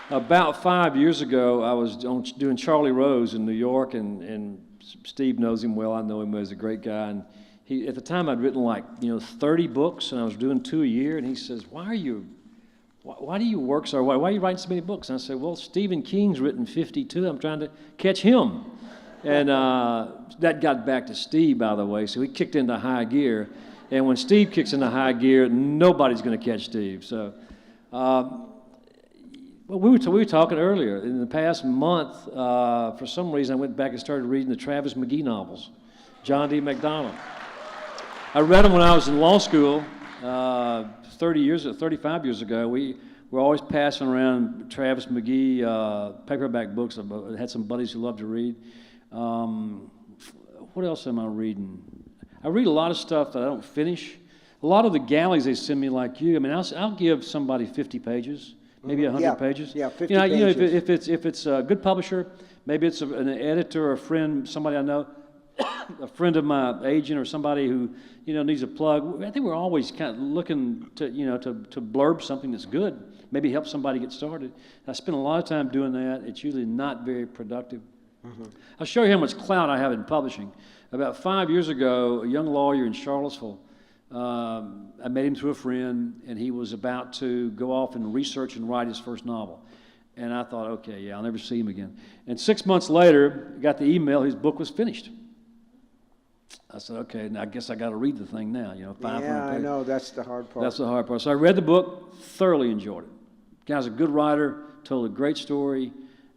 About 5 years ago, I was doing Charlie Rose in New York, and Steve knows him well. I know him as a great guy. And at the time, I'd written 30 books, and I was doing 2 a year. And he says, why do you work so hard? Why are you writing so many books? And I said, well, Stephen King's written 52. I'm trying to catch him. And that got back to Steve, by the way. So he kicked into high gear. And when Steve kicks into high gear, nobody's going to catch Steve. So. Well, we were talking earlier. In the past month, for some reason, I went back and started reading the Travis McGee novels, John D. MacDonald. I read them when I was in law school 35 years ago. We were always passing around Travis McGee paperback books. I had some buddies who loved to read. What else am I reading? I read a lot of stuff that I don't finish. A lot of the galleys they send me, like you, I'll give somebody 50 pages. Maybe 100 pages. Yeah, 50 pages. If it's a good publisher, maybe it's an editor or a friend, somebody I know, a friend of my agent or somebody who needs a plug. I think we're always kind of looking to to blurb something that's good, maybe help somebody get started. I spend a lot of time doing that. It's usually not very productive. Mm-hmm. I'll show you how much clout I have in publishing. About 5 years ago, a young lawyer in Charlottesville. I met him through a friend, and he was about to go off and research and write his first novel. And I thought, okay, yeah, I'll never see him again. And 6 months later, I got the email, his book was finished. I said, okay, now I guess I got to read the thing now, 500 Yeah, I pages. know, that's the hard part. That's the hard part. So I read the book, thoroughly enjoyed it. Guy's a good writer, told a great story.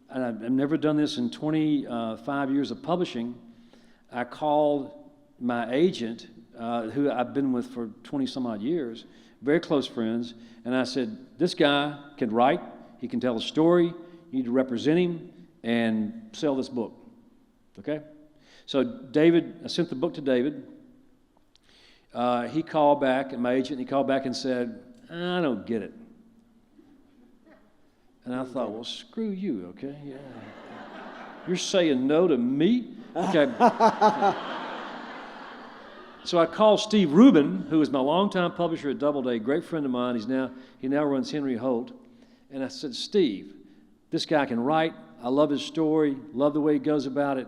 And I've never done this in 25 years of publishing. I called my agent, who I've been with for 20-some-odd years, very close friends, and I said, this guy can write, he can tell a story, you need to represent him and sell this book, okay? So David, I sent the book to David. He called back, and my agent, he called back and said, I don't get it. And I thought, well, screw you, okay? Yeah. You're saying no to me? Okay. So I called Steve Rubin, who was my longtime publisher at Doubleday, great friend of mine. He now runs Henry Holt. And I said, Steve, this guy can write. I love his story, love the way he goes about it.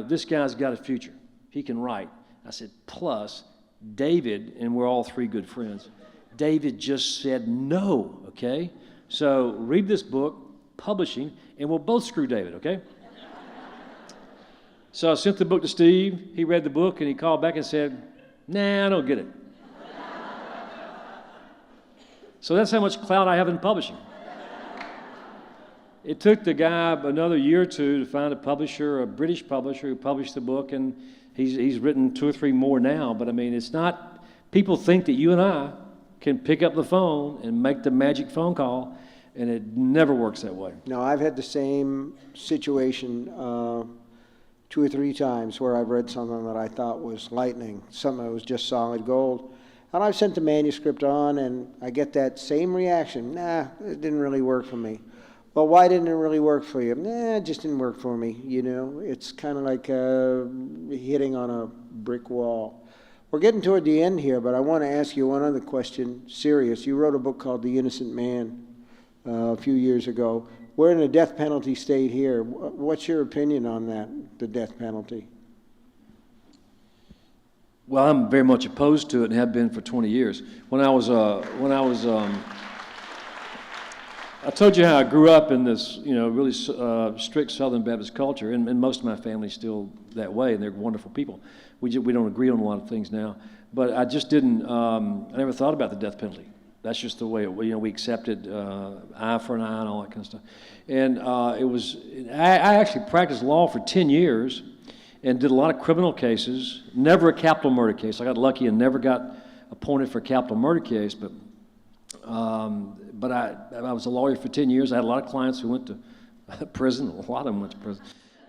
This guy's got a future. He can write. I said, plus David, and we're all three good friends, David just said no, okay? So read this book, publishing, and we'll both screw David, okay? So I sent the book to Steve. He read the book, and he called back and said, nah, I don't get it. So that's how much clout I have in publishing. It took the guy another year or two to find a publisher, a British publisher, who published the book, and he's written 2 or 3 more now. But, it's not, people think that you and I can pick up the phone and make the magic phone call, and it never works that way. No, I've had the same situation 2 or 3 times where I've read something that I thought was lightning, something that was just solid gold. And I've sent the manuscript on, and I get that same reaction. Nah, it didn't really work for me. Well, why didn't it really work for you? Nah, it just didn't work for me, It's kind of like hitting on a brick wall. We're getting toward the end here, but I want to ask you one other question, serious. You wrote a book called The Innocent Man a few years ago. We're in a death penalty state here. What's your opinion on that, the death penalty? Well, I'm very much opposed to it and have been for 20 years. When I was I told you how I grew up in this, really strict Southern Baptist culture, and most of my family's still that way, and they're wonderful people. We don't agree on a lot of things now, but I just didn't. I never thought about the death penalty. That's just the way we accepted eye for an eye and all that kind of stuff. And I actually practiced law for 10 years and did a lot of criminal cases. Never a capital murder case. I got lucky and never got appointed for a capital murder case, but I was a lawyer for 10 years. I had a lot of clients who went to prison. A lot of them went to prison.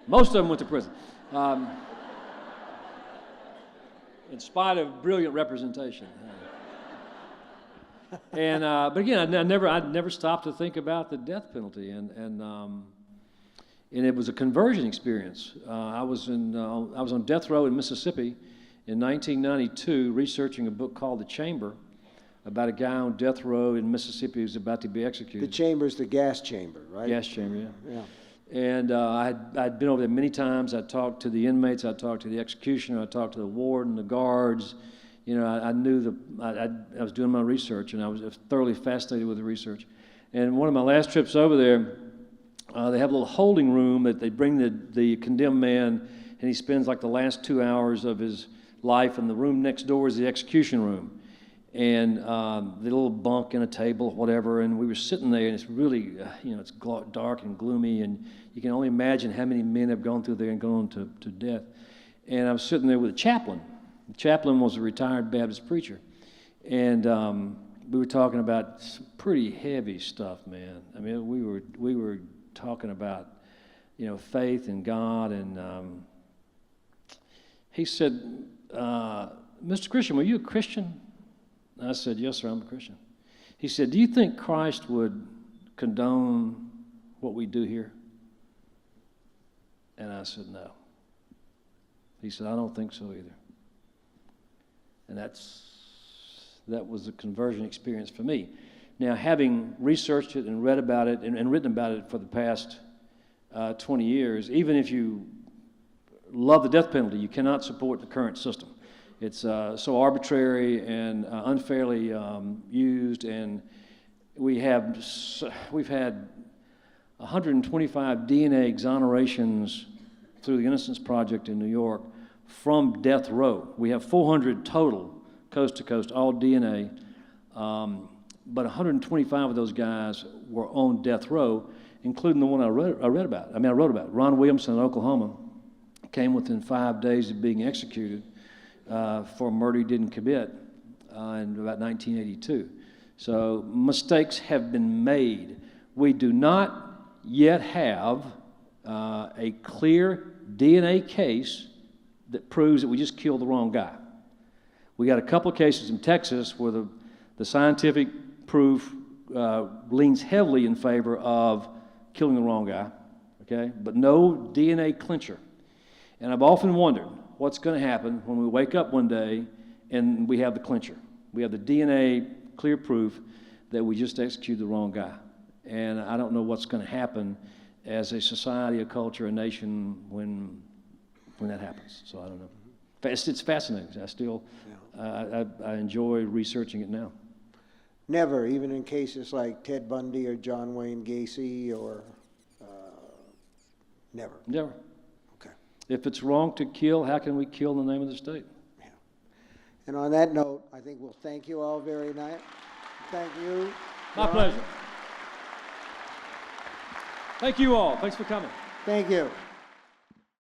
Most of them went to prison. In spite of brilliant representation. But again, I never stopped to think about the death penalty, and it was a conversion experience. I was on death row in Mississippi in 1992, researching a book called The Chamber, about a guy on death row in Mississippi who's about to be executed. The chamber's the gas chamber, right? Gas chamber, yeah. Yeah. And I'd been over there many times. I talked to the inmates. I talked to the executioner. I talked to the warden, the guards. I knew I was doing my research, and I was thoroughly fascinated with the research. And one of my last trips over there, they have a little holding room that they bring the condemned man, and he spends like the last 2 hours of his life, and the room next door is the execution room. And the little bunk and a table, whatever, and we were sitting there, and it's really, it's dark and gloomy, and you can only imagine how many men have gone through there and gone to death. And I was sitting there with a chaplain. The chaplain was a retired Baptist preacher, and we were talking about some pretty heavy stuff, man. I mean, we were talking about, faith in God, and he said, "Mr. Grisham, are you a Christian?" I said, "Yes, sir, I'm a Christian." He said, "Do you think Christ would condone what we do here?" And I said, "No." He said, "I don't think so either." And that was a conversion experience for me. Now, having researched it and read about it and written about it for the past 20 years, even if you love the death penalty, you cannot support the current system. It's so arbitrary and unfairly used, and we've had 125 DNA exonerations through the Innocence Project in New York from death row. We have 400 total, coast to coast, all DNA, but 125 of those guys were on death row, including the one I wrote about. Ron Williamson in Oklahoma came within 5 days of being executed for a murder he didn't commit in about 1982. So mistakes have been made. We do not yet have a clear DNA case that proves that we just killed the wrong guy. We got a couple of cases in Texas where the scientific proof leans heavily in favor of killing the wrong guy, okay? But no DNA clincher. And I've often wondered what's going to happen when we wake up one day and we have the clincher. We have the DNA clear proof that we just executed the wrong guy. And I don't know what's going to happen as a society, a culture, a nation when that happens. So I don't know. It's fascinating. I enjoy researching it now. Never, even in cases like Ted Bundy or John Wayne Gacy or never? Never. Okay. If it's wrong to kill, how can we kill in the name of the state? Yeah. And on that note, I think we'll thank you all very much. Thank you. My pleasure. Thank you all. Thanks for coming. Thank you.